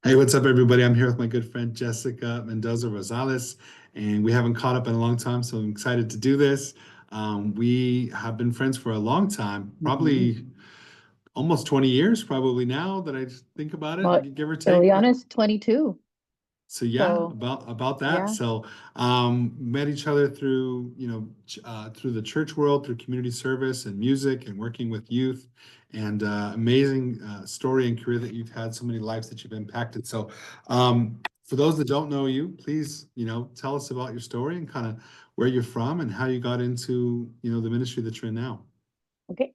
Hey, what's up, everybody? I'm here with my good friend Jessica Mendoza Rosales, and we haven't caught up in a long time, so I'm excited to do this. We have been friends for a long time, Mhm. probably almost 20 years, probably now that I think about Well, it, give or take. Ileana's 22. So yeah, So about that. yeah. So met each other through through the church world, through community service and music and working with youth, and amazing story and career that you've had. So many lives that you've impacted. So for those that don't know you, please tell us about your story and kind of where you're from and how you got into the ministry that you're in now. Okay.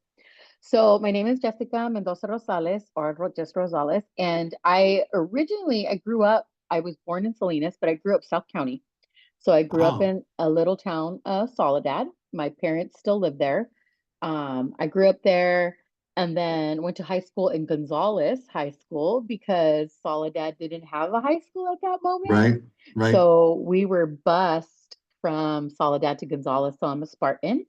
So my name is Jessica Mendoza Rosales, or just Rosales. And I grew up, I was born in Salinas, but I grew up South County. So I grew up Oh, in a little town of Soledad. My parents still live there. I grew up there and then went to high school in Gonzales High School because Soledad didn't have a high school at that moment. right, right. So we were bused from Soledad to Gonzales. So I'm a Spartan.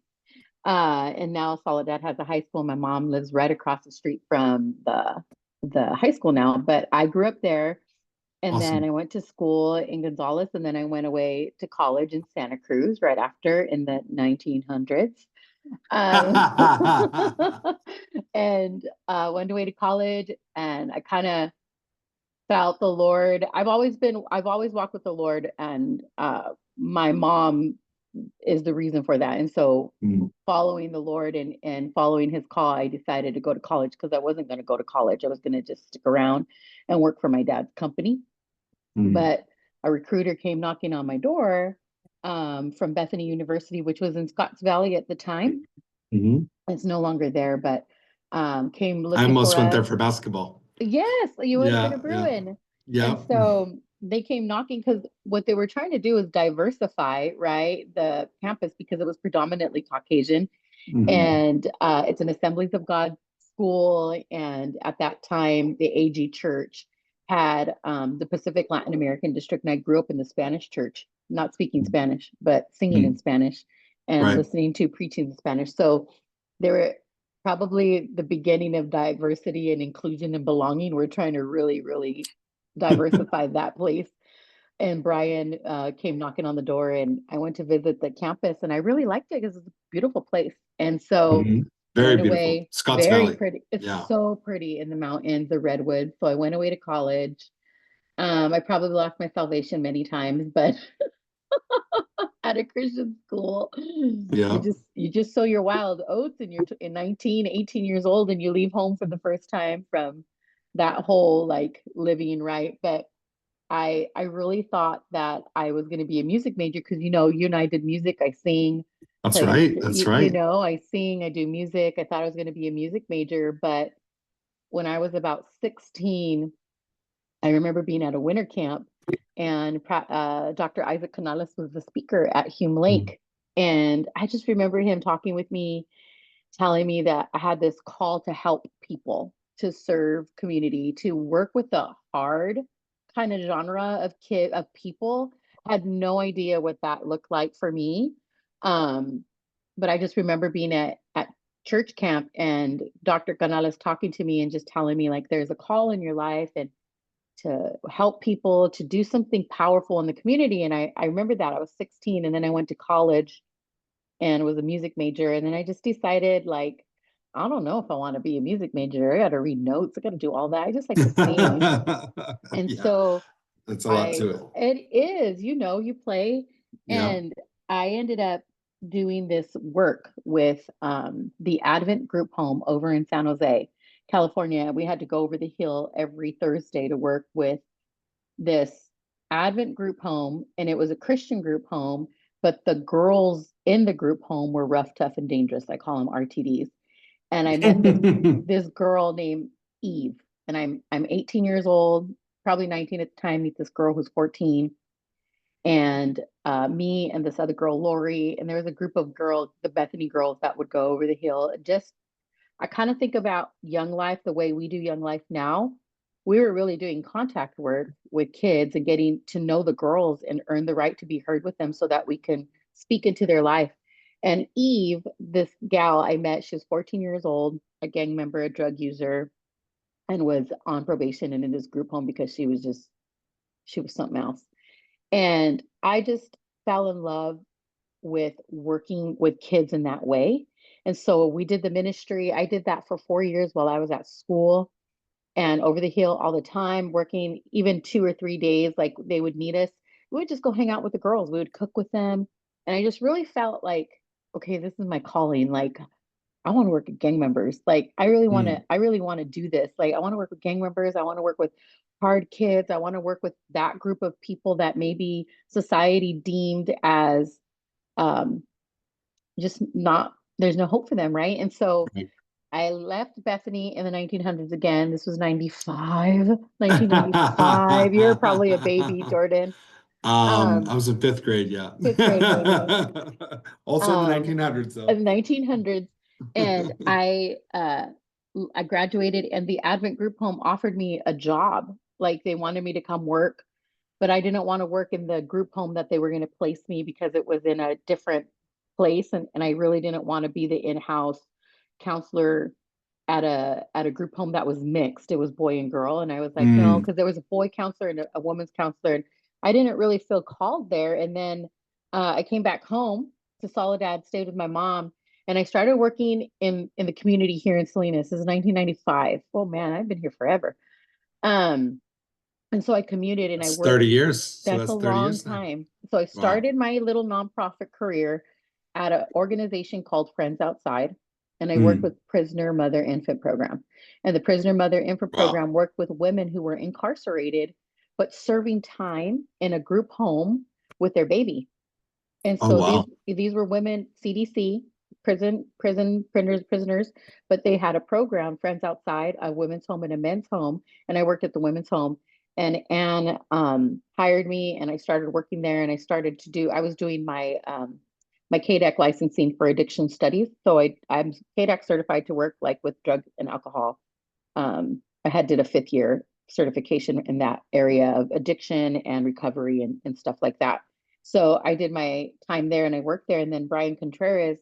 And now Soledad has a high school. My mom lives right across the street from the high school now. But I grew up there, and then Awesome. I went to school in Gonzales, and then I went away to college in Santa Cruz right after in the 1900s. Um, and went away to college, and I kind of felt the Lord. I've always walked with the Lord, and my mom is the reason for that. And so Mm, following the Lord and following his call, I decided to go to college because I wasn't going to go to college. I was going to just stick around and work for my dad's company. mm, But a recruiter came knocking on my door from Bethany University, which was in Scotts Valley at the time. mhm. It's no longer there, but came I looking for almost went there us. for basketball. Yes, you would have been a Yeah, yeah, Bruin. And yeah. so they came knocking because what they were trying to do is diversify, right, the campus because it was predominantly Caucasian. Mhm. And it's an Assemblies of God school. And at that time, the AG Church had the Pacific Latin American district. And I grew up in the Spanish church, not speaking Spanish, but singing in Mm, Spanish and right. listening to preaching in Spanish. So they were probably the beginning of diversity and inclusion and belonging. We're trying to really, really diversify that place. And Brian came knocking on the door, and I went to visit the campus, and I really liked it because it's a beautiful place. And so Mhm. I Very went beautiful. away, Scotts very Valley. pretty. It's Yeah. so pretty in the mountains, the redwoods. So I went away to college. I probably lost my salvation many times, but at a Christian school, Yeah. you just sow your wild oats, and you're in 19, 18 years old, and you leave home for the first time from that whole like living right. But I really thought that I was going to be a music major because you and I did music. I sing, That's play, right. That's right. I sing, I do music. I thought I was going to be a music major, but when I was about 16, I remember being at a winter camp, and Dr. Isaac Canales was the speaker at Hume Mm. Lake, and I just remember him talking with me, telling me that I had this call to help people, to serve community, to work with the hard kind of genre of people. I had no idea what that looked like for me. Um, but I just remember being at church camp and Dr. Canales talking to me and just telling me like there's a call in your life and to help people, to do something powerful in the community. And I remember that I was 16, and then I went to college and was a music major. And then I just decided, like, I don't know if I want to be a music major. I got to read notes. I got to do all that. I just like to sing. And Yeah. so That's a lot to it. it is, you play. Yeah. And I ended up doing this work with the Advent Group Home over in San Jose, California. We had to go over the hill every Thursday to work with this Advent group home, and it was a Christian group home, but the girls in the group home were rough, tough, and dangerous. I call them RTDs. And I met this girl named Eve, and I'm 18 years old, probably 19 at the time. Meet this girl who's 14, and me and this other girl, Lori, and there was a group of girls, the Bethany girls, that would go over the hill. Just I kind of think about Young Life the way we do Young Life now. We were really doing contact work with kids and getting to know the girls and earn the right to be heard with them so that we can speak into their life. And Eve, this gal I met, she was 14 years old, a gang member, a drug user, and was on probation and in this group home because she was something else. And I just fell in love with working with kids in that way. And so we did the ministry. I did that for 4 years while I was at school and over the hill all the time, working even 2 or 3 days, like they would need us. We would just go hang out with the girls. We would cook with them. And I just really felt like, okay, this is my calling. Like I want to work with gang members. Like Mm, I really want to do this. Like I want to work with gang members. I want to work with hard kids. I want to work with that group of people that maybe society deemed as um just not, there's no hope for them, right? And so right. I left Bethany in the 1900s again. This was 95, 1995. You're probably a baby, Jordan. I Um, was in fifth grade, yeah. fifth grade, maybe. Also in the Um, 1900s, though. in the 1900s. And I graduated and the Advent group home offered me a job. Like they wanted me to come work, but I didn't want to work in the group home that they were going to place me because it was in a different place. And I really didn't want to be the in-house counselor at a group home that was mixed. It was boy and girl. And I was like, no, Mm, because there was a boy counselor and a woman's counselor. And I didn't really feel called there. And then I came back home to Soledad, stayed with my mom, and I started working in the community here in Salinas. This is 1995. Oh man, I've been here forever. Um, and so I commuted and I that's worked. 30 years. So That's a that's 30 long years now. time. So I Wow. started my little nonprofit career at an organization called Friends Outside, and I worked Mm, with Prisoner Mother Infant Program. And the Prisoner Mother Infant wow. Program worked with women who were incarcerated but serving time in a group home with their baby. And Oh, so wow. these were women, CDC, prisoners, but they had a program, Friends Outside, a women's home and a men's home. And I worked at the women's home. And Anne hired me, and I started working there. And I was doing my KDAC licensing for addiction studies. So I'm KDAC certified to work like with drug and alcohol. I had did a 5th year certification in that area of addiction and recovery and stuff like that. So I did my time there and I worked there. And then Brian Contreras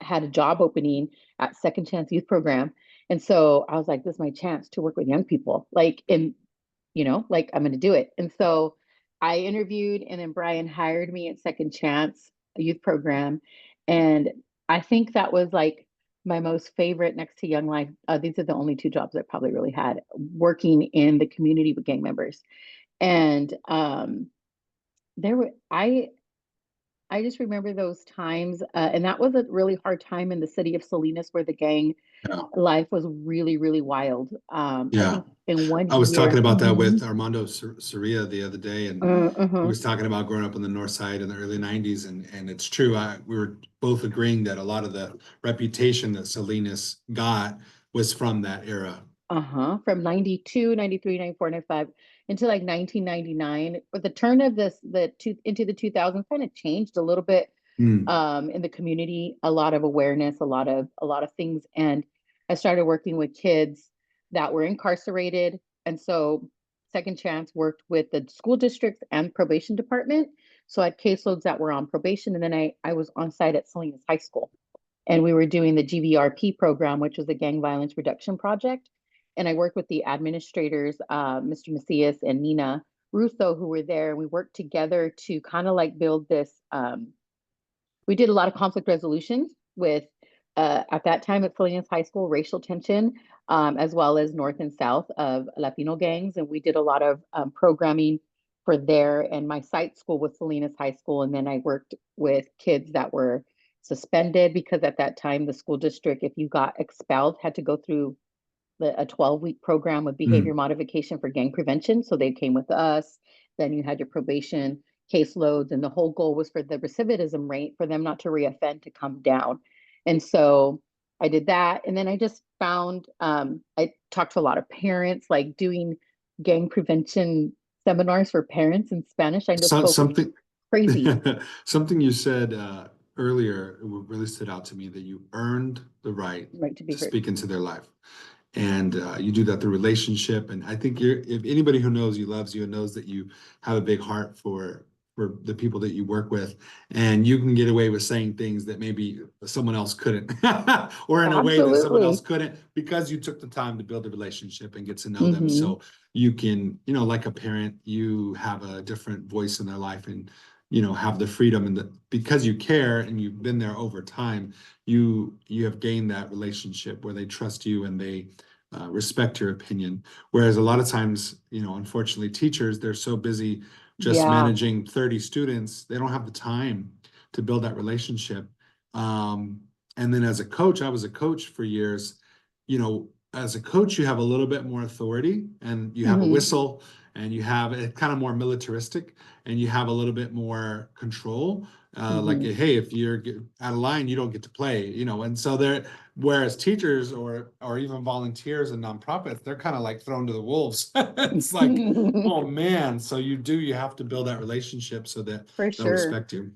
had a job opening at Second Chance Youth Program. And so I was like, this is my chance to work with young people. Like in, like I'm gonna do it. And so I interviewed and then Brian hired me at Second Chance Youth Program. And I think that was like my most favorite next to Young Life. These are the only two jobs I probably really had working in the community with gang members. And there were I just remember those times, and that was a really hard time in the city of Salinas where the gang Yeah. life was really, really wild. I Yeah. think in one I was talking year, about that with Armando Soria the other day, and he uh-huh, was talking about growing up on the north side in the early 90s, and it's true. We were both agreeing that a lot of the reputation that Salinas got was from that era. uh-huh, from 92, 93, 94, 95 into like 1999. But the turn of into the 2000s kind of changed a little bit Mm, in the community, a lot of awareness, a lot of things. And I started working with kids that were incarcerated. And so Second Chance worked with the school districts and probation department. So I had caseloads that were on probation. And then I was on site at Salinas High School. And we were doing the GVRP program, which was the Gang Violence Reduction Project. And I worked with the administrators, Mr. Macias and Nina Russo, who were there. And we worked together to kind of like build this we did a lot of conflict resolutions with, at that time at Salinas High School, racial tension, as well as North and South of Latino gangs. And we did a lot of programming for there. And my site school was Salinas High School. And then I worked with kids that were suspended because at that time, the school district, if you got expelled, had to go through a 12-week program with behavior mm. modification for gang prevention. So they came with us. Then you had your probation caseloads, and the whole goal was for the recidivism rate for them not to reoffend to come down. And so I did that. And then I just found I talked to a lot of parents, like doing gang prevention seminars for parents in Spanish. I just So, spoke with something crazy, something you said earlier really stood out to me, that you earned the right right, to be to heard. speak into their life. And you do that through relationship. And I think if anybody who knows you loves you and knows that you have a big heart for the people that you work with, and you can get away with saying things that maybe someone else couldn't, or in a way that someone else Absolutely. couldn't, because you took the time to build a relationship and get to know them. Hmm. So you can, like a parent, you have a different voice in their life, and have the freedom, and because you care and you've been there over time, you have gained that relationship where they trust you and they respect your opinion. Whereas a lot of times, unfortunately, teachers, they're so busy just Yeah. managing 30 students, they don't have the time to build that relationship. And then as a coach, I was a coach for years. As a coach, you have a little bit more authority, and you have a Hmm. whistle, and you have it kind of more militaristic, and you have a little bit more control. Like, Hmm. hey, if you're out of line, you don't get to play, and so there. Whereas teachers or even volunteers and nonprofits, they're kind of like thrown to the wolves. It's like, oh man, so you have to build that relationship so that For they'll sure. respect you.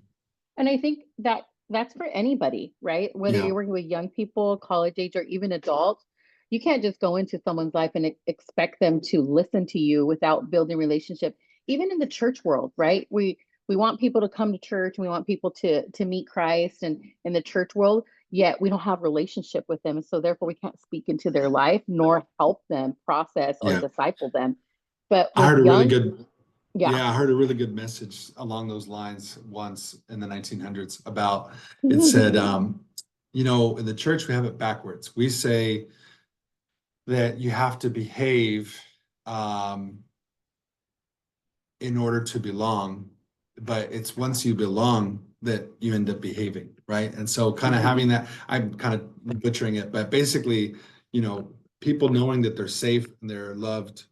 And I think that that's for anybody, right? Whether Yeah, you're working with young people, college age, or even adults, you can't just go into someone's life and expect them to listen to you without building relationship. Even in the church world, right? We want people to come to church, and we want people to meet Christ, and in the church world, yet we don't have relationship with them. And so therefore we can't speak into their life nor help them process or yeah. disciple them. But I with heard a really young, good yeah. Yeah, I heard a really good message along those lines once in the 1900s about, it said, in the church we have it backwards. We say that you have to behave um, in order to belong, but it's once you belong that you end up behaving, right? And so kind of Mhm. having that, I'm kind of butchering it, but basically, people knowing that they're safe and they're loved,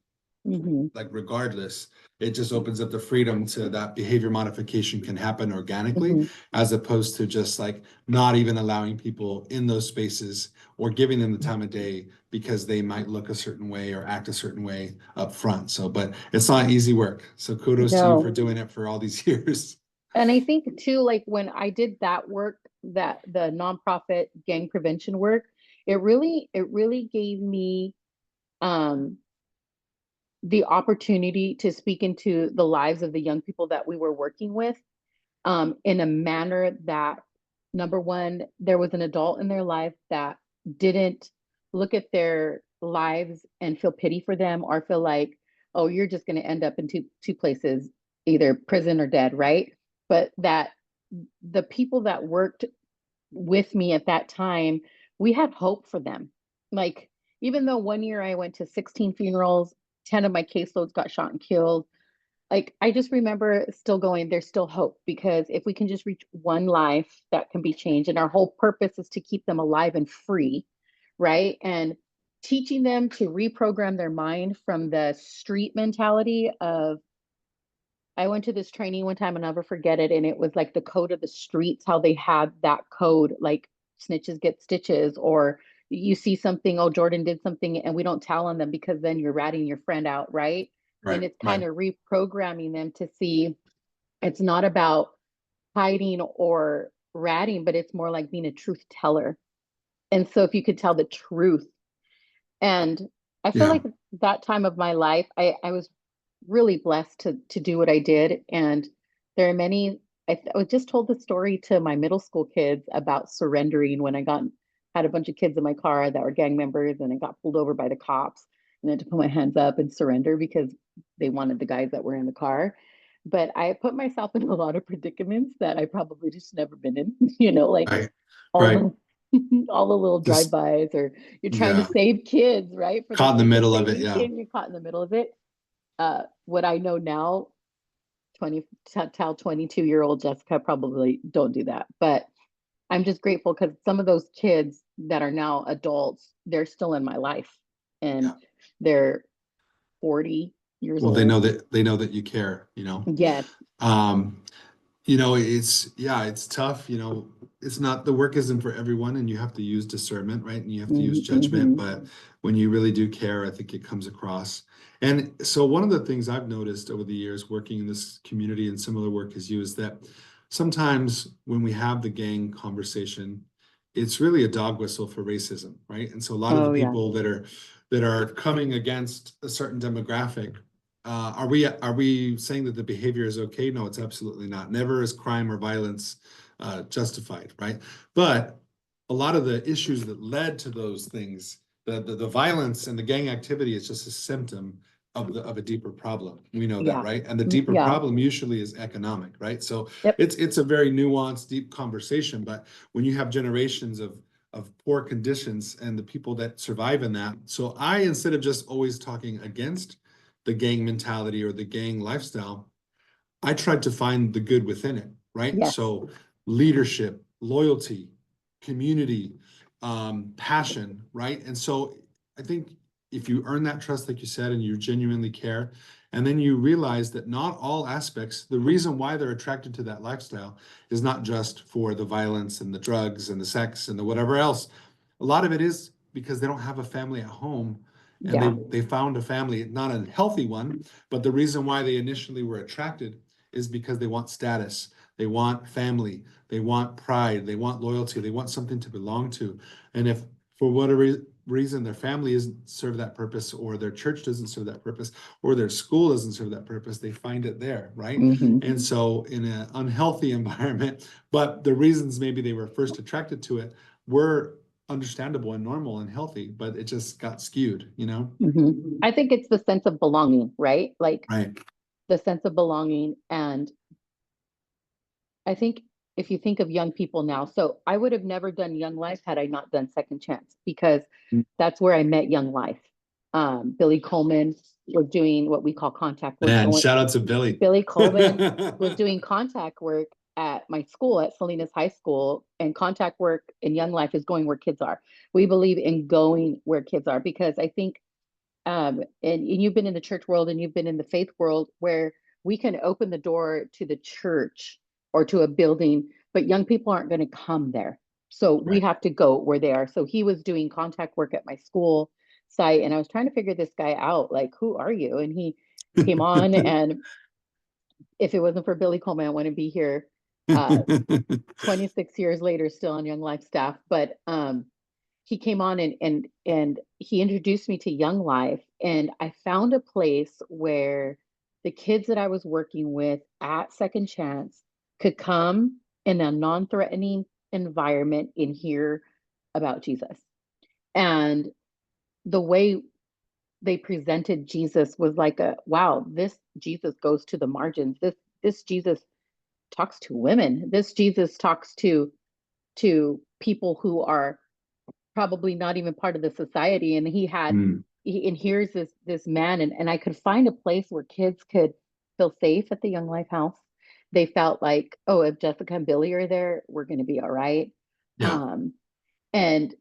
Mhm. like regardless, it just opens up the freedom to that behavior modification can happen organically, Mhm. as opposed to just like not even allowing people in those spaces or giving them the time of day because they might look a certain way or act a certain way up front. So, but it's not easy work. So kudos to you for No. doing it for all these years. And I think too, like when I did that work, that the nonprofit gang prevention work, it really gave me um the opportunity to speak into the lives of the young people that we were working with, in a manner that, number one, there was an adult in their life that didn't look at their lives and feel pity for them or feel like, oh, you're just going to end up in two places, either prison or dead, right? But that the people that worked with me at that time, we had hope for them. Like, even though one year I went to 16 funerals, 10 of my caseloads got shot and killed, like I just remember still going, there's still hope, because if we can just reach one life, that can be changed. And our whole purpose is to keep them alive and free, right? And teaching them to reprogram their mind from the street mentality of, I went to this training one time and I'll never forget it. And it was like the code of the streets, how they had that code, like snitches get stitches, or you see something, oh, Jordan did something, and we don't tell on them because then you're ratting your friend out, right? And Right, it's right. kind of reprogramming them to see it's not about hiding or ratting, but it's more like being a truth teller. And so if you could tell the truth, and I feel Yeah. like that time of my life, I was really blessed to do what I did. And there are many, I just told the story to my middle school kids about surrendering when I had a bunch of kids in my car that were gang members, and I got pulled over by the cops, and I had to put my hands up and surrender because they wanted the guys that were in the car. But I put myself in a lot of predicaments that I probably just never been in, like Right, all right. the all the little Just, drive-bys, or you're trying to yeah. save kids, right? For the Caught in the sake of middle of it. saving Yeah. kids, you're caught in the middle of it. What I know now, 20 tell 22-year-old Jessica, probably don't do that. But I'm just grateful because some of those kids that are now adults, they're still in my life, and Yeah. they're 40 years Well, old. they know that you care. Yes. Um, it's tough, it's not, the work isn't for everyone, and you have to use discernment, right? And you have to use judgment, Mm-hmm. but when you really do care, I think it comes across. And so one of the things I've noticed over the years working in this community and similar work as you is that sometimes when we have the gang conversation, it's really a dog whistle for racism, right? And so a lot of the Oh yeah. people that are coming against a certain demographic, are we saying that the behavior is okay? No, it's absolutely not. Never is crime or violence justified, right? But a lot of the issues that led to those things, the violence and the gang activity is just a symptom of a deeper problem. We know that, Yeah. right? And the deeper Yeah. problem usually is economic, right? So Yep. it's a very nuanced, deep conversation. But when you have generations of poor conditions and the people that survive in that, so I, instead of just always talking against the gang mentality or the gang lifestyle, I tried to find the good within it, right? Yes. So leadership, loyalty, community, passion, right? And so I think if you earn that trust, like you said, and you genuinely care, and then you realize that not all aspects, the reason why they're attracted to that lifestyle is not just for the violence and the drugs and the sex and the whatever else. A lot of it is because they don't have a family at home, and Yeah. they found a family, not a healthy one, but the reason why they initially were attracted is because they want status, they want family, they want pride, they want loyalty, they want something to belong to. And if for whatever reason their family doesn't serve that purpose, or their church doesn't serve that purpose, or their school doesn't serve that purpose, they find it there, right? Hmm. And so in an unhealthy environment, but the reasons maybe they were first attracted to it were understandable and normal and healthy, but it just got skewed, you know? Hmm. I think it's the sense of belonging, right? Like Right. the sense of belonging. And I think if you think of young people now, so I would have never done Young Life had I not done Second Chance, because that's where I met Young Life. Billy Coleman was doing what we call contact work. Man, Going, shout out to Billy. Billy Coleman was doing contact work at my school at Salinas High School, and contact work in Young Life is going where kids are. We believe in going where kids are, because I think and you've been in the church world and you've been in the faith world, where we can open the door to the church or to a building, but young people aren't going to come there. So we Right. have to go where they are. So he was doing contact work at my school site, and I was trying to figure this guy out, like, who are you? And he came on, and if it wasn't for Billy Coleman, I wouldn't be here. Uh, 26 years later, still on Young Life staff. But he came on, and he introduced me to Young Life, and I found a place where the kids that I was working with at Second Chance could come in a non-threatening environment and hear about Jesus. And the way they presented Jesus was like, a wow, this Jesus goes to the margins. This Jesus talks to women. This Jesus talks to people who are probably not even part of the society. And Mm, and here's this man, and I could find a place where kids could feel safe at the Young Life house. They felt like, oh, if Jessica and Billy are there, we're going to be all right. yeah. um and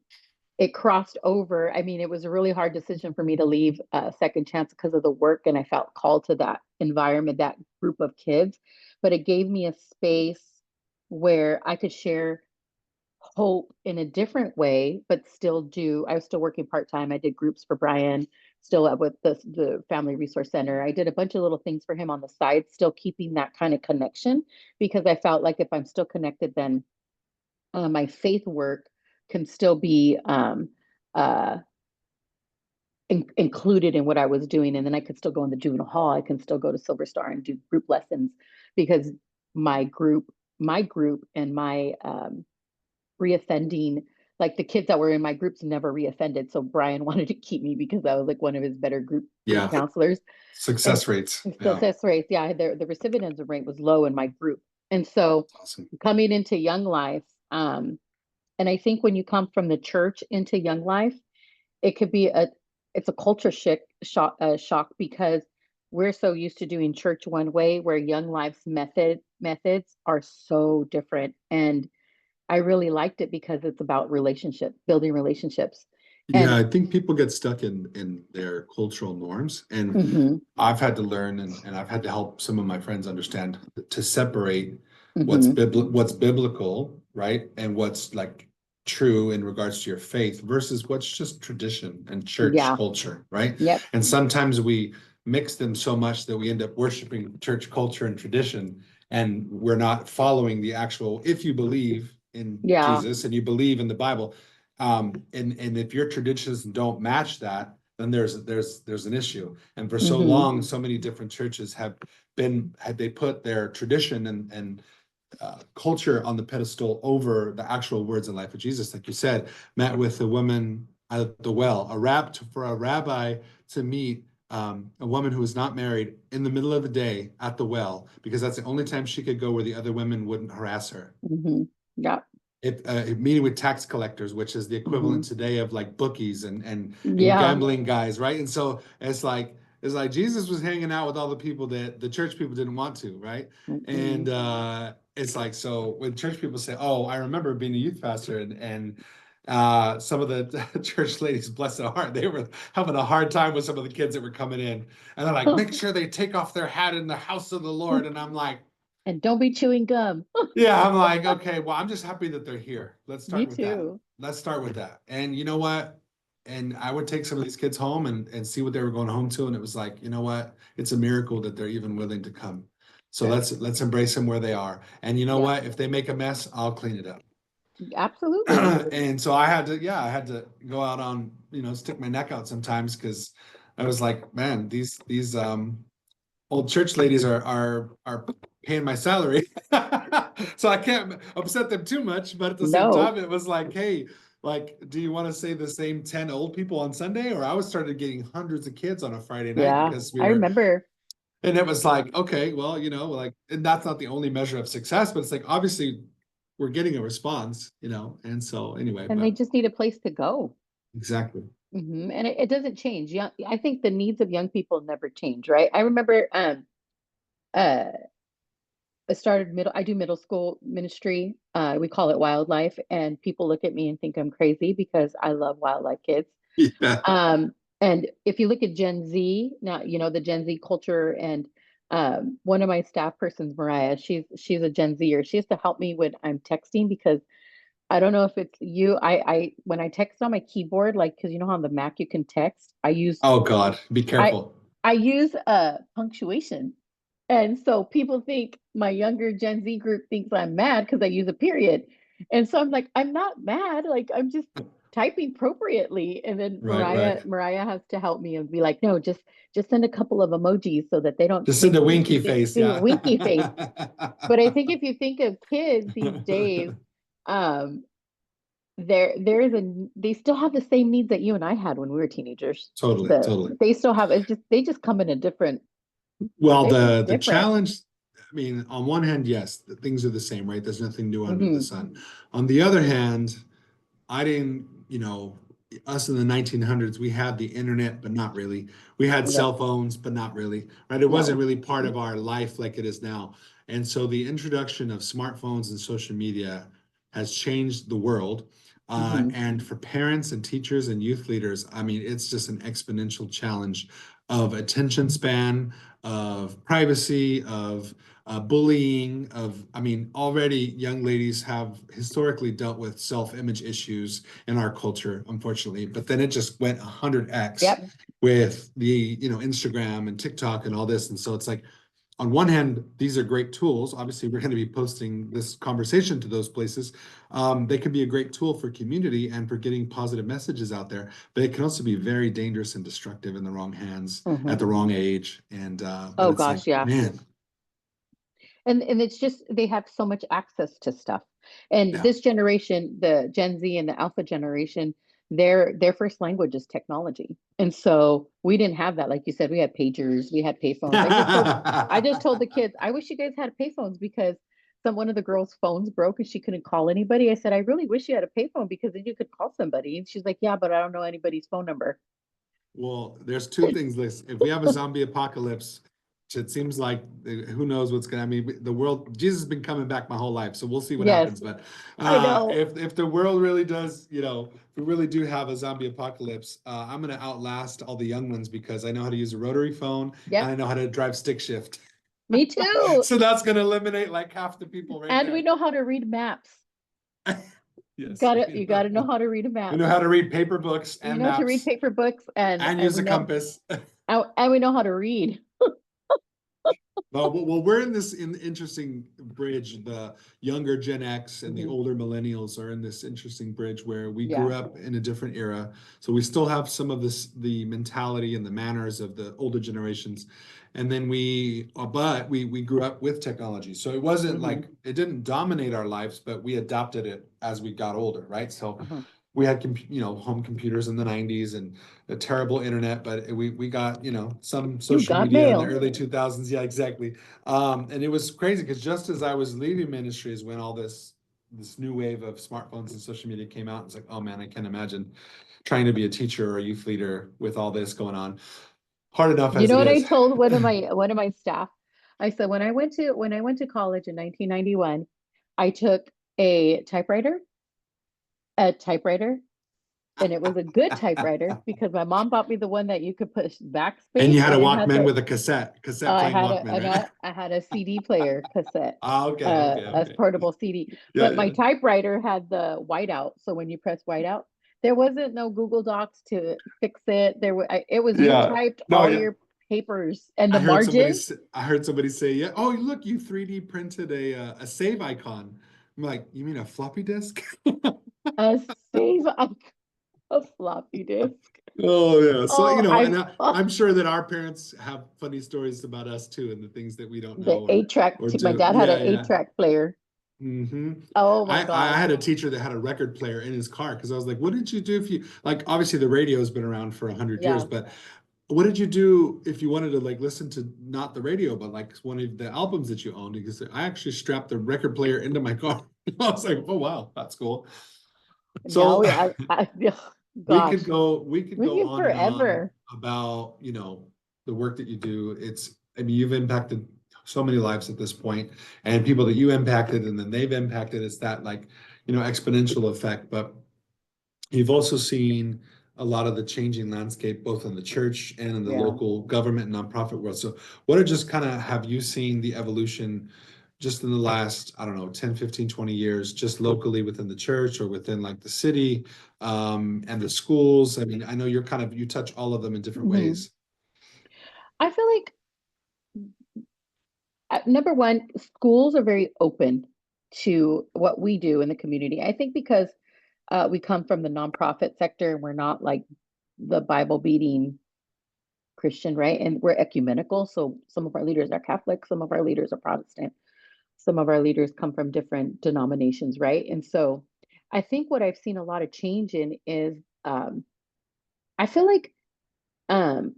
it crossed over. I mean, it was a really hard decision for me to leave Second Chance because of the work, and I felt called to that environment, that group of kids. But it gave me a space where I could share hope in a different way, but still do. I was still working part time. I did groups for Brian, still up with the Family Resource Center. I did a bunch of little things for him on the side, still keeping that kind of connection, because I felt like if I'm still connected, then my faith work can still be uh, included in what I was doing. And then I could still go in the juvenile hall. I can still go to Silver Star and do group lessons, because my group and my reoffending, like the kids that were in my groups never reoffended. So Brian wanted to keep me because I was like one of his better group Yeah. counselors. And Success rates. so Yeah. that's right. Yeah, the recidivism rate was low in my group. And so Awesome. coming into Young Life, and I think when you come from the church into Young Life, it could be it's a culture shock, because we're so used to doing church one way, where Young Life's methods are so different. And I really liked it because it's about relationship, building relationships. Yeah, And I think people get stuck in their cultural norms. And mhm, I've had to learn, and I've had to help some of my friends understand to separate mhm, what's biblical, right? And what's like true in regards to your faith versus what's just tradition and church yeah, culture, right? yep, And sometimes we mix them so much that we end up worshiping church culture and tradition, and we're not following the actual, if you believe in yeah, Jesus and you believe in the Bible, and if your traditions don't match that, then there's an issue. And for so Hmm. long, so many different churches had they put their tradition and culture on the pedestal over the actual words and life of Jesus. Like you said, met with a woman at the well, for a rabbi to meet a woman who was not married in the middle of the day at the well, because that's the only time she could go where the other women wouldn't harass her. Hmm. Yeah. Meeting with tax collectors, which is the Hmm. equivalent today of like bookies and Yeah. gambling guys, right? And so it's like Jesus was hanging out with all the people that the church people didn't want to, right? Hmm. And it's like, so when church people say, "Oh, I remember being a youth pastor," and some of the church ladies, bless their heart, they were having a hard time with some of the kids that were coming in, and they're like, "Make sure they take off their hat in the house of the Lord," and I'm like. And don't be chewing gum. Yeah, I'm like, okay, well, I'm just happy that they're here. Let's Me start with that. too. Let's start with that. And you know what? And I would take some of these kids home and see what they were going home to. And it was like, you know what? It's a miracle that they're even willing to come. So Good. let's embrace them where they are. And you know Yeah. what? If they make a mess, I'll clean it up. Absolutely. And so I had to go out on, stick my neck out sometimes because I was like, man, these old church ladies are paying my salary. So I can't upset them too much, but at the same No. time, it was like, hey, like, do you want to say the same 10 old people on Sunday? Or I was started getting hundreds of kids on a Friday night Yeah. because I remember. and it was like, okay, well, like, and that's not the only measure of success, but it's like, obviously, we're getting a response, and so anyway, And they but just need a place to go. exactly. And it doesn't change. Yeah. I think the needs of young people never change, right? I remember uh I do middle school ministry. We call it wildlife, and people look at me and think I'm crazy because I love wildlife kids. Yeah. Um, and if you look at Gen Z now, the Gen Z culture, and one of my staff persons, Mariah, she's a Gen Zer. She has to help me when I'm texting because I don't know if it's you. I when I text on my keyboard, like because you know how on the Mac you can text, Oh God, be I careful. I use punctuation. And so people think my younger Gen Z group thinks I'm mad because I use a period. And so I'm like, I'm not mad. Like I'm just typing appropriately. And then Right, Mariah right. Mariah has to help me and be like, no, just send a couple of emojis so that they don't Just think send a think you winky think face, see yeah. winky face. But I think if you think of kids these days, um, they still have the same needs that you and I had when we were teenagers. Totally, totally. They still have they just come in a different Well, they're just the different. challenge, I mean, on one hand, yes, things are the same, right? There's nothing new under the Hmm. sun. On the other hand, I didn't, us in the 1900s, we had the internet, but not really. We had Yep. cell phones, but not really, right? It wasn't No. really part of our life like it is now. And so the introduction of smartphones and social media has changed the world. Hmm. And for parents and teachers and youth leaders, I mean, it's just an exponential challenge of attention span, of privacy, of bullying, I mean, already young ladies have historically dealt with self-image issues in our culture, unfortunately, but then it just went 100x Yep. with the, Instagram and TikTok and all this. And so it's like, on one hand, these are great tools. Obviously, we're going to be posting this conversation to those places. They can be a great tool for community and for getting positive messages out there, but it can also be very dangerous and destructive in the wrong hands at Hmm. the wrong age. And but Oh it's like, gosh, yeah. man, And it's just they have so much access to stuff. And yeah. this generation, the Gen Z and the Alpha generation, their first language is technology. And so we didn't have that. Like you said, we had pagers, we had payphones. I just told the kids, I wish you guys had payphones because one of the girls' phones broke and she couldn't call anybody. I said, I really wish you had a payphone because then you could call somebody. And she's like, yeah, but I don't know anybody's phone number. Well, there's two things, Liz. If we have a zombie apocalypse, which it seems like who knows what's gonna, I mean, the world, Jesus has been coming back my whole life, so we'll see what Yes, happens. But I know. if the world really does, if we really do have a zombie apocalypse, I'm gonna outlast all the young ones because I know how to use a rotary phone and Yep, I know how to drive stick shift. me too. So that's gonna eliminate like half the people right And we there. know how to read maps. Yes, You gotta know how to read a we map. know how to read paper books You and know to read maps paper books, and and use we a know compass. and we know how to read. Well, we're in this interesting bridge. The younger Gen X and the Mhm. older millennials are in this interesting bridge where we grew Yeah. up in a different era. So we still have some of the mentality and the manners of the older generations. And then but we grew up with technology. So it wasn't Hmm. like it didn't dominate our lives, but we adopted it as we got older, right? So Uh-huh. we had home computers in the 90s and a terrible internet, but we got some You social got media in the mail. early 2000s. Yeah, exactly. And it was crazy because just as I was leaving ministry is when all this new wave of smartphones and social media came out. It's like, oh man, I can't imagine trying to be a teacher or a youth leader with all this going on. Hard enough You as know it what I is. told one of my staff? I said when I went to college in 1991, I took a typewriter, a typewriter, and it was a good typewriter because my mom bought me the one that you could push And you backspace had a and it had Walkman the with a cassette I playing had a Walkman, and right? I had a CD player cassette, Ah, okay, okay, as okay. portable CD. Yeah, But my yeah. typewriter had the whiteout, so when you press whiteout, there wasn't no Google Docs to fix it. It was you Yeah. typed No, all yeah. your papers and the I heard somebody margin. say, I heard somebody say, yeah, oh, look, you 3D printed a save icon. I'm like, you mean a floppy disk? A save icon, a floppy disk. Oh yeah. So, Oh, and oh, I'm sure that our parents have funny stories about us too, and the things that we don't the know or 8-track. My do. dad had Yeah, an yeah. 8-track player. hmm Oh my I gosh. had a teacher that had a record player in his car because I was like, what did you do if you like obviously the radio has been around for 100 years, Yeah. but what did you do if you wanted to like listen to not the radio, but like one of the albums that you owned? Because I actually strapped the record player into my car. I was like, oh wow, that's cool. Now So gosh, we could we go can on and on forever. about, the work that you do. I mean, you've impacted so many lives at this point, and people that you impacted and then they've impacted. It's that like, exponential effect. But you've also seen a lot of the changing landscape, both in the church and in the Yeah. local government and nonprofit world. So what are just kind of have you seen the evolution just in the last, I don't know, 10, 15, 20 years, just locally within the church or within like the city, and the schools? I mean, I know you touch all of them in different Hmm. ways. I feel like number one, schools are very open to what we do in the community. I think because we come from the nonprofit sector and we're not like the Bible beating Christian, right? And we're ecumenical. So some of our leaders are Catholic, some of our leaders are Protestant, some of our leaders come from different denominations, right? And so I think what I've seen a lot of change in is I feel like um,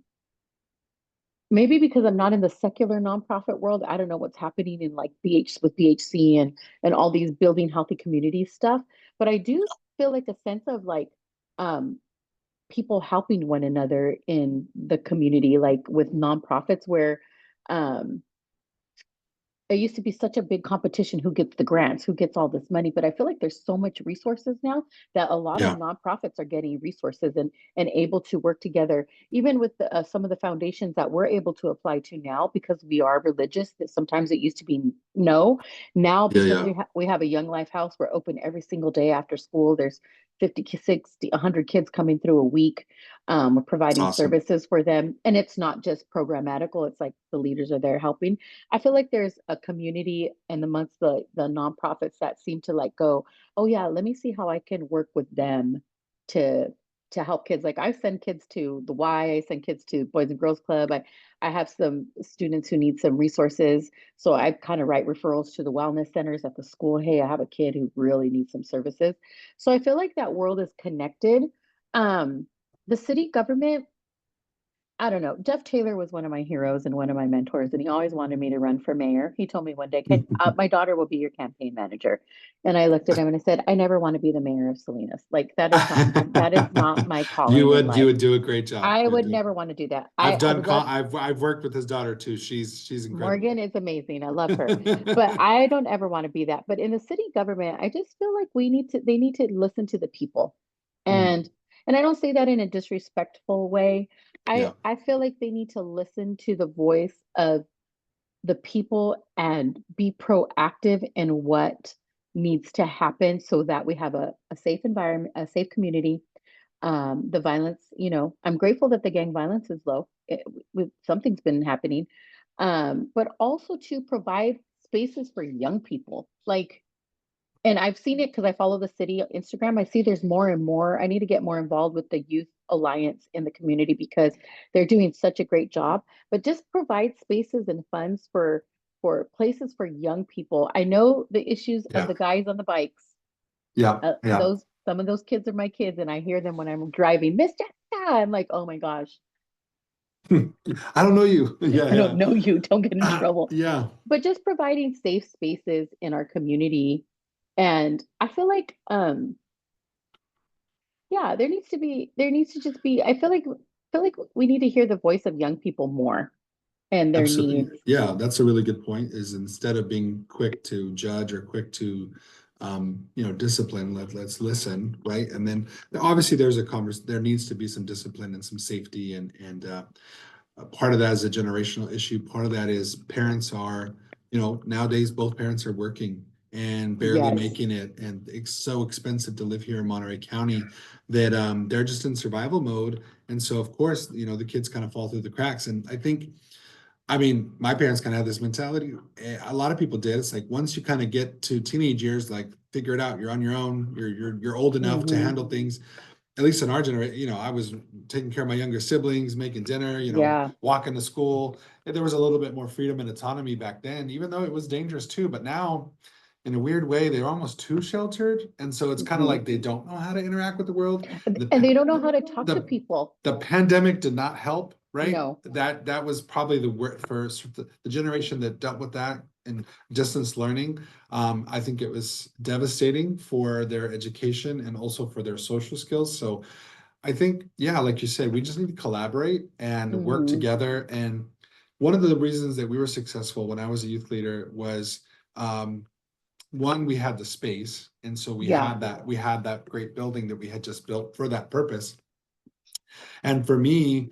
maybe because I'm not in the secular nonprofit world, I don't know what's happening in like BHC and all these building healthy communities stuff. But I do feel like a sense of like um, people helping one another in the community, like with nonprofits, where um, it used to be such a big competition who gets the grants, who gets all this money, but I feel like there's so much resources now that a lot of Yeah. nonprofits are getting resources and able to work together, even with some of the foundations that we're able to apply to now because we are religious. That sometimes it used to be no. Now Yeah, because yeah. we have a Young Life house, we're open every single day after school. There's 50, 60, 100 kids coming through a week. We're It's providing awesome. services for them, and it's not just programmatical. It's like the leaders are there helping. I feel like there's a community and amongst the nonprofits that seem to like go, oh yeah, let me see how I can work with them to to help kids. Like I send kids to the Y, I send kids to Boys and Girls Club. I have some students who need some resources. So I kind of write referrals to the wellness centers at the school. Hey, I have a kid who really needs some services. So I feel like that world is connected. The city government, I don't know. Jeff Taylor was one of my heroes and one of my mentors, and he always wanted me to run for mayor. He told me one day, my daughter will be your campaign manager." And I looked at him and I said, "I never want to be the mayor of Salinas. Like that is not my calling in You life. would do a great job. I You would would do never want to do that. I've I done would love I've worked with his daughter too. She's incredible. Morgan is amazing. I love her. But I don't ever want to be that. But in the city government, I just feel like they need to listen to the people. Mm, And and I don't say that in a disrespectful way. yeah. I feel like they need to listen to the voice of the people and be proactive in what needs to happen so that we have a safe environment, a safe community. The violence, I'm grateful that the gang violence is low. Something's been happening. but also to provide spaces for young people. Like, and I've seen it because I follow the city Instagram. I see there's more and more. I need to get more involved with the Youth Alliance in the community because they're doing such a great job. But just provide spaces and funds for places for young people. I know the issues of Yeah, the guys on the bikes. yeah, yeah. Those some of those kids are my kids, and I hear them when I'm driving. Miss Jessica, I'm like, oh my gosh, I don't know you. Yeah, I don't yeah. know you. Don't get in trouble. Yeah, But just providing safe spaces in our community, and I feel like yeah, there needs to just be, feel like we need to hear the voice of young people more and their absolutely. needs. Yeah, that's a really good point, is instead of being quick to judge or quick to discipline, let's listen, right? And then obviously there needs to be some discipline and some safety, and part of that is a generational issue. Part of that is parents are, nowadays both parents are working and barely Yes. making it, and it's so expensive to live here in Monterey County that they're just in survival mode. And so, of course, the kids kind of fall through the cracks. And I mean, my parents kind of had this mentality. A lot of people did. It's like once you kind of get to teenage years, like figure it out. You're on your own. You're old enough to Hmm. handle things. At least in our generation, I was taking care of my younger siblings, making dinner, Yeah. walking to school. And there was a little bit more freedom and autonomy back then, even though it was dangerous too. But now, in a weird way, they're almost too sheltered, and so it's kind of Hmm. like they don't know how to interact with the world. The And pa- they don't know how to talk to the people. the pandemic did not help, right? No. That was probably the word for the generation that dealt with that in distance learning. I think it was devastating for their education and also for their social skills. So I think, yeah, like you said, we just need to collaborate and work Hmm. together. And one of the reasons that we were successful when I was a youth leader was, one, we had the space, and so Yeah. we had that great building that we had just built for that purpose. And for me,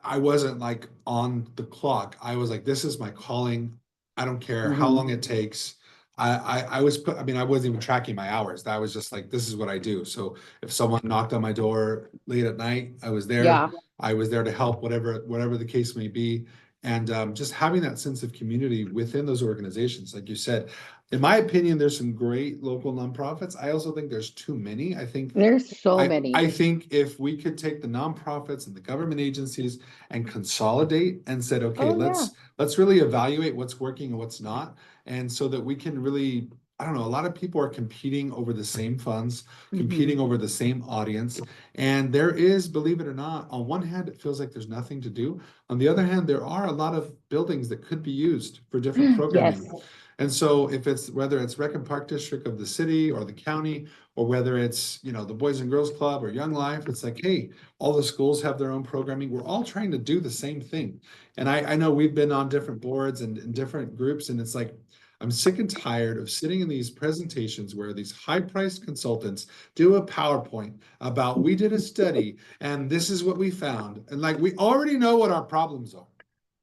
I wasn't like on the clock. I was like, this is my calling. I don't care how Hmm. long it takes. I mean, I wasn't even tracking my hours. That was just like, this is what I do. So if someone knocked on my door late at night, I was there. Yeah. I was there to help, whatever the case may be. And just having that sense of community within those organizations, like you said, in my opinion, there's some great local nonprofits. I also think there's too many. There's so I many. think if we could take the nonprofits and the government agencies and consolidate and said, okay, Oh yeah. let's really evaluate what's working and what's not, and so that we can really, I don't know, a lot of people are competing over the same funds, Hmm. competing over the same audience, and there is, believe it or not, on one hand, it feels like there's nothing to do. On the other hand, there are a lot of buildings that could be used for different Yes. programming. And so if it's whether it's Rec and Park District of the city or the county, or whether it's the Boys and Girls Club or Young Life, it's like, hey, all the schools have their own programming. We're all trying to do the same thing. And I know we've been on different boards and different groups, and it's like, I'm sick and tired of sitting in these presentations where these high-priced consultants do a PowerPoint about, we did a study and this is what we found, and like, we already know what our problems are.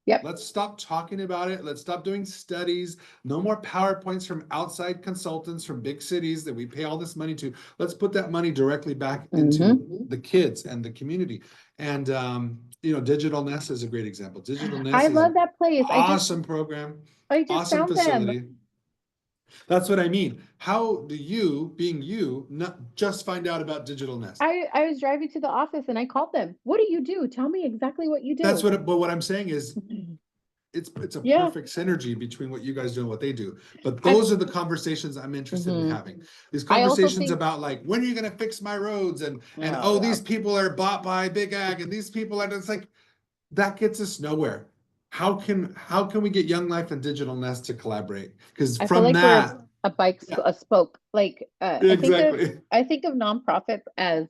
Yep. Let's stop talking about it. Let's stop doing studies. No more PowerPoints from outside consultants from big cities that we pay all this money to. Let's put that money directly back into Hmm. the kids and the community. And Digital Nest is a great example. Digital I Nest is love an that place. awesome program, I just awesome found them. facility. That's what I mean. How do you, being you, not just find out about Digital Nest? I was driving to the office and I called them. What do you do? Tell me exactly what you That's do. but what I'm saying is it's a Yeah. perfect synergy between what you guys do and what they do. But I those are the conversations I'm interested in hmm having. These I also conversations think, about like, when are you going to fix my roads, and oh oh, yeah. these people are bought by big ag and these people are, it's like, that gets us nowhere. How can we get Young Life and Digital Nest to collaborate? Because I feel from like we're that, a yeah, a spoke. Like exactly. I think of nonprofits as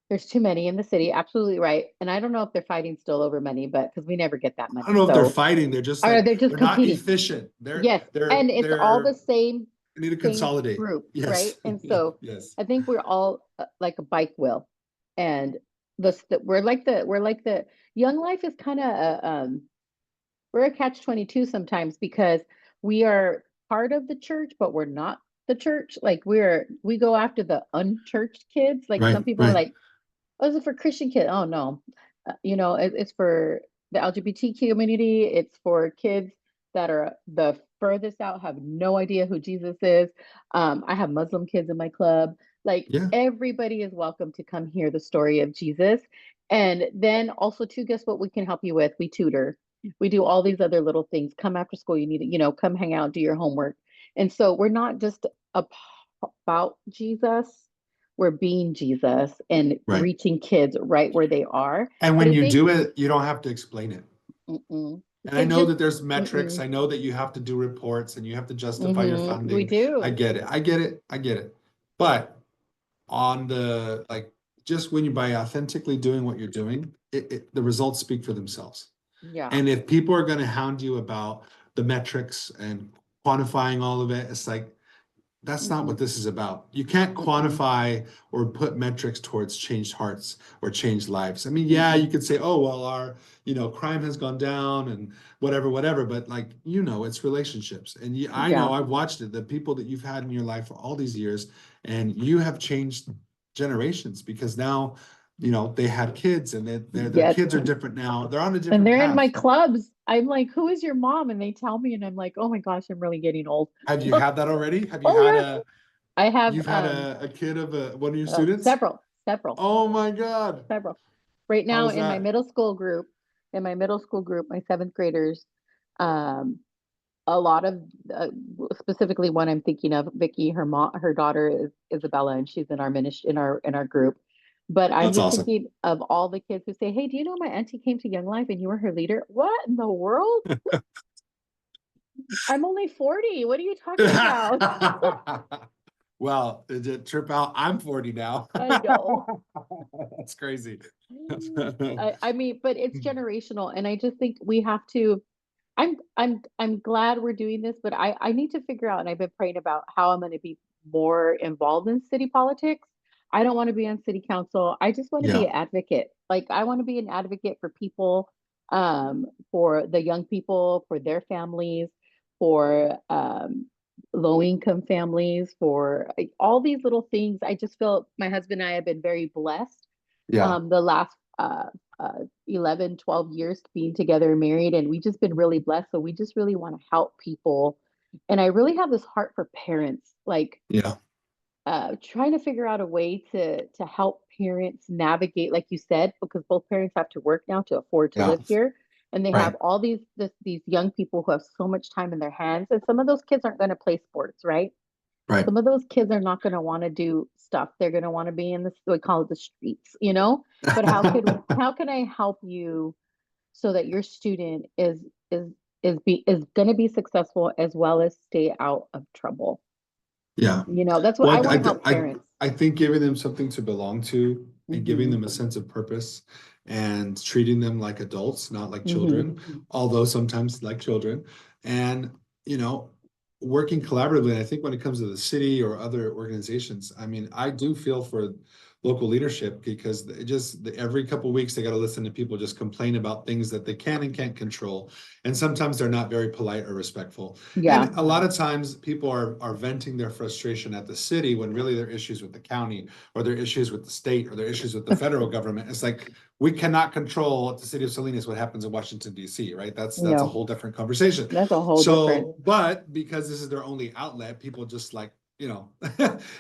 there's too many in the city. Absolutely right. And I don't know if they're fighting still over money, but because we never get that I don't money. know if they're So fighting. They're just or like, they're just they're not competing. efficient. They're Yes. they're And it's all the they're same they need to same consolidate. group, right? Yes. And so Yes. I think we're all like a bike wheel, and we're like the Young Life is kind of we're a catch 22 sometimes because we are part of the church, but we're not the church. Like we go after the unchurched kids. Like Right, some people are right. like, "Oh, is it for Christian kids?" Oh no, it's for the LGBT community. It's for kids that are the furthest out, have no idea who Jesus is. I have Muslim kids in my club. Like Yeah, everybody is welcome to come hear the story of Jesus. And then also too, guess what we can help you with? We tutor. We do all these other little things. Come after school, you need to, come hang out, do your homework. And so we're not just about Jesus, we're being Jesus and right. reaching kids right where they are. And But when I you think do it, you don't have to explain it. mm-mm. And I It know just that there's metrics. mm-mm. I know that you have to do reports and you have to justify your We funding. I do. get it. I get it. I get it. But on the like, just when you by authentically doing what you're doing, the results speak for themselves. Yeah. And if people are going to hound you about the metrics and quantifying all of it, it's like, that's not Mm-mm. what this is about. You can't Mm-mm. quantify or put metrics towards changed hearts or changed lives. I mean, yeah, you Mm-mm. could say, oh, well, our, crime has gone down and whatever, whatever, but like, it's relationships. And I know Yeah. I've watched it, the people that you've had in your life for all these years, and you have changed generations because now, they had kids and their Yes. kids are different now. They're on a And different they're in my path. clubs. I'm like, who is your mom? And they tell me, and I'm like, oh my gosh, I'm really getting old. Have you had that already? Have you Oh had yeah. a, I have you've had a kid of one of your oh, students? several. Oh my God. Several. Right How now was in my that? middle school group, my seventh graders, um, a lot of specifically one I'm thinking of, Vicky, her daughter is Isabella, and she's in our ministry in our group. But I'm That's just awesome. thinking of all the kids who say, "Hey, do you know my auntie came to Young Life and you were her leader?" What in the world? I'm only 40. What are you talking about? Well, did it trip out? I'm 40 now. I know. That's crazy. I mean, but it's generational, and I just think we have to. I'm glad we're doing this, but I need to figure out, and I've been praying about how I'm going to be more involved in city politics. I don't want to be on city council. I just want to be Yeah, an advocate. Like I want to be an advocate for people, for the young people, for their families, for low income families, for all these little things. I just feel my husband and I have been very blessed yeah, the last uh, 11, 12 years being together and married. And we just been really blessed. So we just really want to help people. And I really have this heart for parents, like yeah, trying to figure out a way to help parents navigate, like you said, because both parents have to work now to afford to yeah. live here. And they have Right, all these young people who have so much time in their hands. And some of those kids aren't going to play sports, right? right. Some of those kids are not going to want to do stuff. They're going to want to be in the, we call it the streets, you know? But how can I help you so that your student is is going to be successful as well as stay out of trouble? Yeah. That's what I Well, want to help parents. I think giving them something to belong to and giving Hmm. them a sense of purpose and treating them like adults, not like Hmm. children, although sometimes like children, and, you know, working collaboratively. And I think when it comes to the city or other organizations, I mean, I do feel for local leadership because every couple of weeks they got to listen to people just complain about things that they can and can't control. And sometimes they're not very polite or respectful. Yeah. And a lot of times people are venting their frustration at the city when really their issues with the county or their issues with the state or their issues with the federal government. It's like we cannot control at the city of Salinas what happens in Washington, D.C., right? That's a No, whole different conversation. that's a whole different. So, but because this is their only outlet, people just like,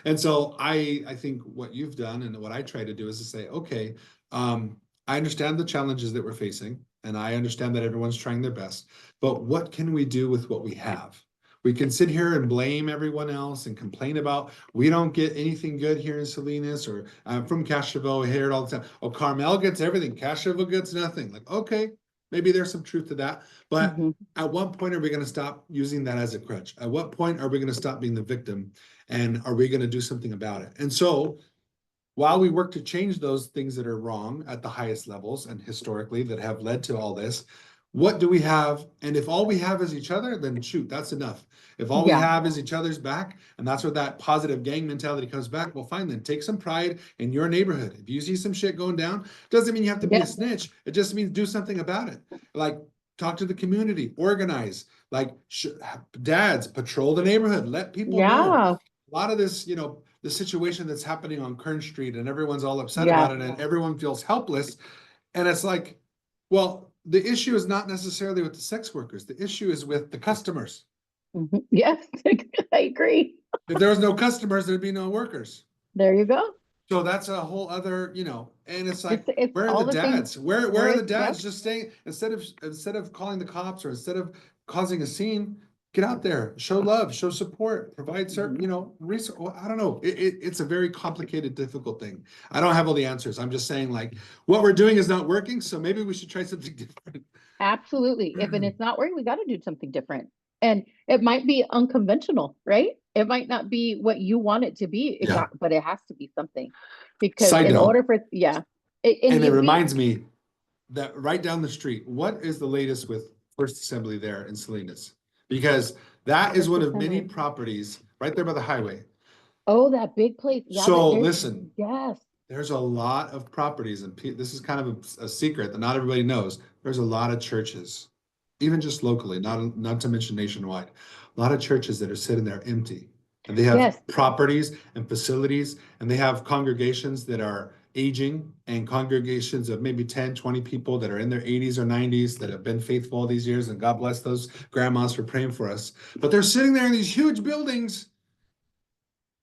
and so I think what you've done and what I try to do is to say, okay, I understand the challenges that we're facing, and I understand that everyone's trying their best, but what can we do with what we have? We can sit here and blame everyone else and complain about we don't get anything good here in Salinas, or I'm from Castroville, I hear it all the time. Oh, Carmel gets everything, Castroville gets nothing. Like, okay, maybe there's some truth to that, but Hmm. at what point are we going to stop using that as a crutch? At what point are we going to stop being the victim, and are we going to do something about it? And so while we work to change those things that are wrong at the highest levels and historically that have led to all this, what do we have? And if all we have is each other, then shoot, that's enough. If all we Yeah. have is each other's back, and that's where that positive gang mentality comes back, well, fine, then take some pride in your neighborhood. If you see some shit going down, doesn't mean you have to be a Yep. snitch. It just means do something about it. Like, talk to the community, organize, like dads patrol the neighborhood, let people know. Yeah. A lot of this, the situation that's happening on Kern Street, and everyone's all upset Yeah. about it and everyone feels helpless. And it's like, well, the issue is not necessarily with the sex workers. The issue is with the customers. Yes, I agree. If there was no customers, there'd be no workers. There you go. So that's a whole other, and it's like, It's where are the all the things dads? Where where are the it's, yep. dads just staying, instead of calling the cops or instead of causing a scene, get out there, show love, show support, provide certain, resource. Well, I don't know. It's a very complicated, difficult thing. I don't have all the answers. I'm just saying, like, what we're doing is not working, so maybe we should try something different. Absolutely. If and it's not working, we got to do something different. And it might be unconventional, right? It might not be what you want it to be, Yeah. but it has to be something. Because Side in note, order for, yeah. and it reminds me that right down the street, what is the latest with First Assembly there in Salinas? Because that is First one of many Assembly. properties right there by the highway. Oh, that big place. Yeah, So there's, listen, yes. there's a lot of properties, and this is kind of a secret that not everybody knows. There's a lot of churches, even just locally, not to mention nationwide, a lot of churches that are sitting there empty. And they have Yes. properties and facilities, and they have congregations that are aging, and congregations of maybe 10, 20 people that are in their 80s or 90s that have been faithful all these years, and God bless those grandmas for praying for us. But they're sitting there in these huge buildings,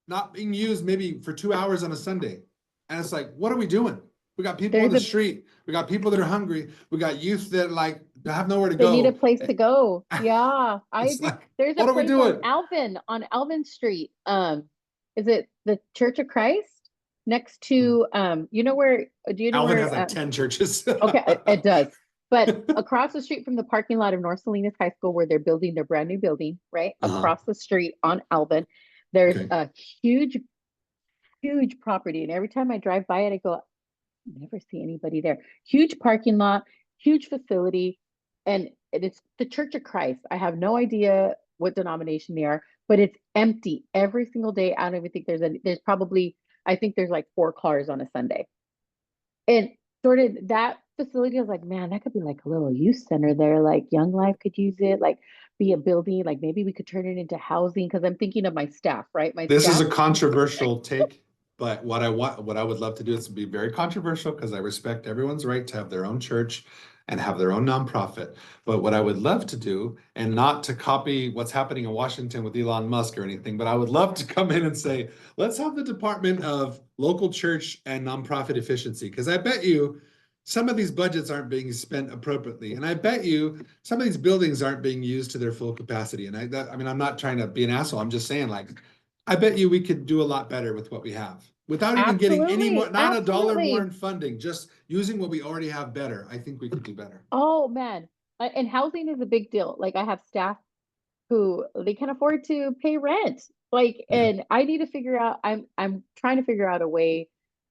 not being used maybe for 2 hours on a Sunday. And it's like, what are we doing? We got people on There's the a street. We got people that are hungry. We got youth that like have nowhere to They need a go. place to go. Yeah, I It's agree. like, There's a what are we place on doing? Alvin Street. Is it the Church of Christ? Next to you know where do you know Alvin has where like 10 churches. okay, it does. But across the street from the parking lot of North Salinas High School, where they're building their brand new building, right? Uh-huh. Across the street on Alvin, there's Okay. a huge, huge property. And every time I drive by it, I go, never see anybody there. Huge parking lot, huge facility, and it's the Church of Christ. I have no idea what denomination they are, but it's empty every single day. I don't even think there's probably I think there's like 4 cars on a Sunday. And sort of that facility, I was like, man, that could be like a little youth center there. Like Young Life could use it, like be a building, like maybe we could turn it into housing because I'm thinking of my staff, right? My This is staff. a controversial take, but what I would love to do is be very controversial because I respect everyone's right to have their own church and have their own nonprofit. But what I would love to do, and not to copy what's happening in Washington with Elon Musk or anything, but I would love to come in and say, let's have the Department of Local Church and Nonprofit Efficiency, because I bet you some of these budgets aren't being spent appropriately. And I bet you some of these buildings aren't being used to their full capacity. And I mean, I'm not trying to be an asshole. I'm just saying, like, I bet you we could do a lot better with what we have without even getting any more, Absolutely, not a dollar more in absolutely. funding, just using what we already have better. I think we could do better. Oh man. And housing is a big deal. Like I have staff who they can afford to pay rent. Like, Yeah. and I need to figure out, I'm trying to figure out a way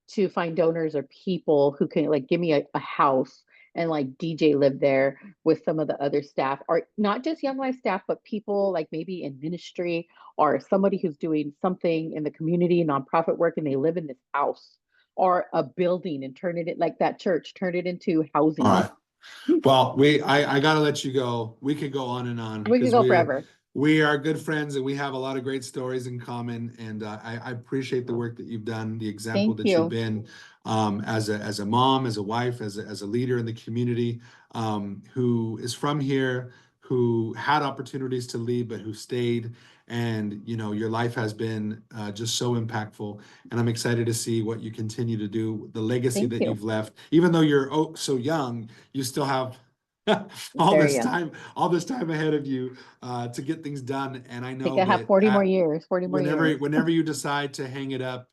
to find donors or people who can like give me a house and like DJ live there with some of the other staff, or not just Young Life staff, but people like maybe in ministry or somebody who's doing something in the community, nonprofit work, and they live in this house or a building and turn it like that church, turn it into All housing. right. Well, I gotta let you go. We could go on and on We could because go forever. we are good friends and we have a lot of great stories in common. And I appreciate the work that you've done, the example Thank that you've you. been as a mom, as a wife, as a leader in the community, who is from here, who had opportunities to leave, but who stayed. And your life has been just so impactful. And I'm excited to see what you continue to do, the legacy Thank that you. you've left. Even though you're so young, you still have Very young. all this time ahead of you to get things done. And I I think know I have that 40 more years, 40 more whenever years. whenever you decide to hang it up,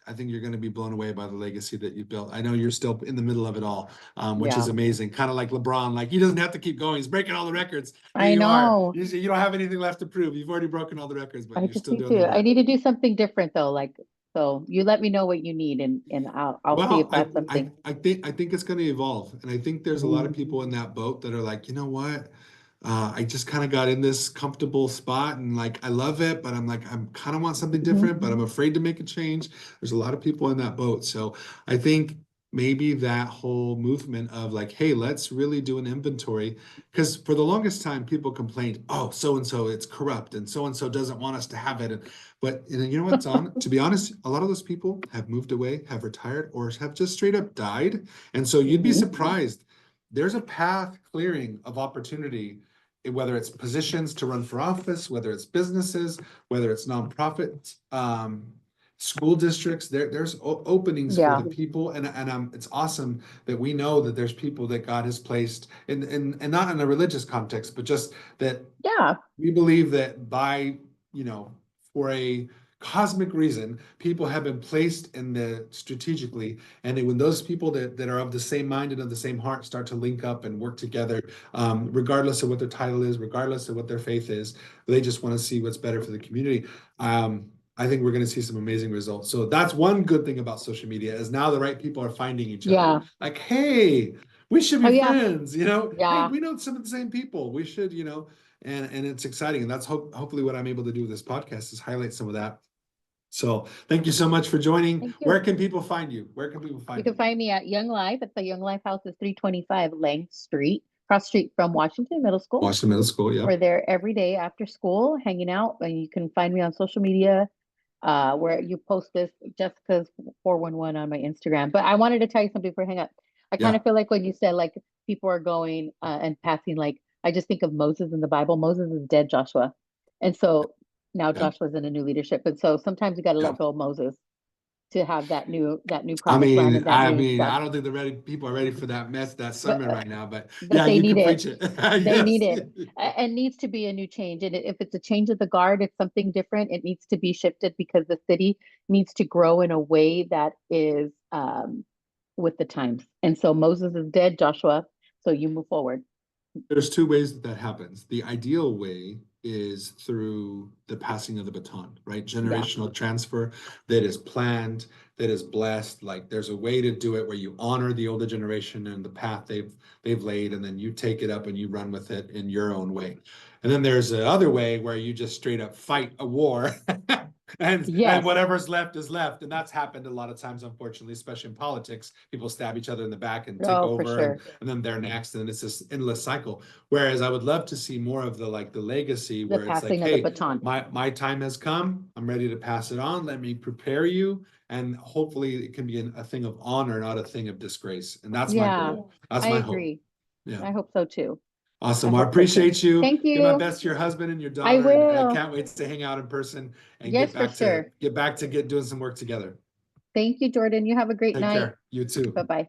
I think you're going to be blown away by the legacy that you built. I know you're still in the middle of it all, which is Yeah, amazing. Kind of like LeBron, like he doesn't have to keep going. He's breaking all the records. Here I you are. know. You don't have anything left to prove. You've already broken all the records, but I you're just still need doing the to, I work. need to do something different though. Like, so you let me know what you need and I'll see Well, if that's something. I think it's going to evolve, and I think there's a lot of Mhm. people in that boat that are like, you know what? I just kind of got in this comfortable spot, and like I love it, but I'm like I'm kind of want something Mhm. different, but I'm afraid to make a change. There's a lot of people in that boat, so I think maybe that whole movement of like, hey, let's really do an inventory, because for the longest time people complained, oh, so and so it's corrupt, and so doesn't want us to have it, and but you know what's on? To be honest, a lot of those people have moved away, have retired, or have just straight up died. And so you'd be Mhm. surprised there's a path clearing of opportunity, whether it's positions to run for office, whether it's businesses, whether it's nonprofits, school districts. There's openings for Yeah. the people, and it's awesome that we know that there's people that God has placed in and not in a religious context, but just that Yeah. we believe that by, for a cosmic reason, people have been placed in the strategically, and when those people that are of the same mind and of the same heart start to link up and work together, regardless of what their title is, regardless of what their faith is, they just want to see what's better for the community. I think we're going to see some amazing results. So that's one good thing about social media, is now the right people are finding each other. Yeah. Like, hey, we should be Oh yeah. friends, Hey, Yeah. we know some of the same people. We should, and it's exciting. And that's hopefully what I'm able to do with this podcast, is highlight some of that. So thank you so much for joining. Thank you. Where can people find you? Where can people You find can you? find me at Young Life. At the Young Life House is 325 Lang Street, cross street from Washington Middle School. Washington Middle School, yeah. We're there every day after school, hanging out, and you can find me on social media, where you post this, Jessica's 411 on my Instagram. But I wanted to tell you something before I hang up. I kind Yeah. of feel like when you said like people are going and passing, like I just think of Moses in the Bible. Moses is dead, Joshua, and so now Yeah. Joshua's in a new leadership, and so sometimes you got to Yeah. let go of Moses to have that new I promised land and that new stuff. I don't think people are ready for that mess, that But sermon right now, but but yeah, they you need can it. preach it. They need Yes. it. And needs to be a new change. And if it's a change of the guard, it's something different. It needs to be shifted because the city needs to grow in a way that is with the times. And so Moses is dead, Joshua. So you move forward. There's two ways that happens. The ideal way is through the passing of the baton, right? Yeah. Generational transfer that is planned, that is blessed. Like, there's a way to do it where you honor the older generation and the path they've laid, and then you take it up and you run with it in your own way. And then there's the other way where you just straight up fight a war and Yes. whatever's left is left. And that's happened a lot of times, unfortunately, especially in politics. People stab each other in the back and take Oh, for over, sure. and then they're next, and it's this endless cycle. Whereas I would love to see more of the legacy, The where it's like, passing of the hey, baton. my time has come. I'm ready to pass it on. Let me prepare you. And hopefully it can be a thing of honor, not a thing of disgrace. And that's my Yeah, goal. That's I my hope. agree. Yeah. I hope so too. Awesome. I Well, I hope so too. appreciate you. Thank Give my you. best to your husband and your I daughter, and I will. can't wait to hang out in person and Yes, for sure. get doing some work together. Thank you, Jordan. You have a great Take night. care. You too. Bye-bye.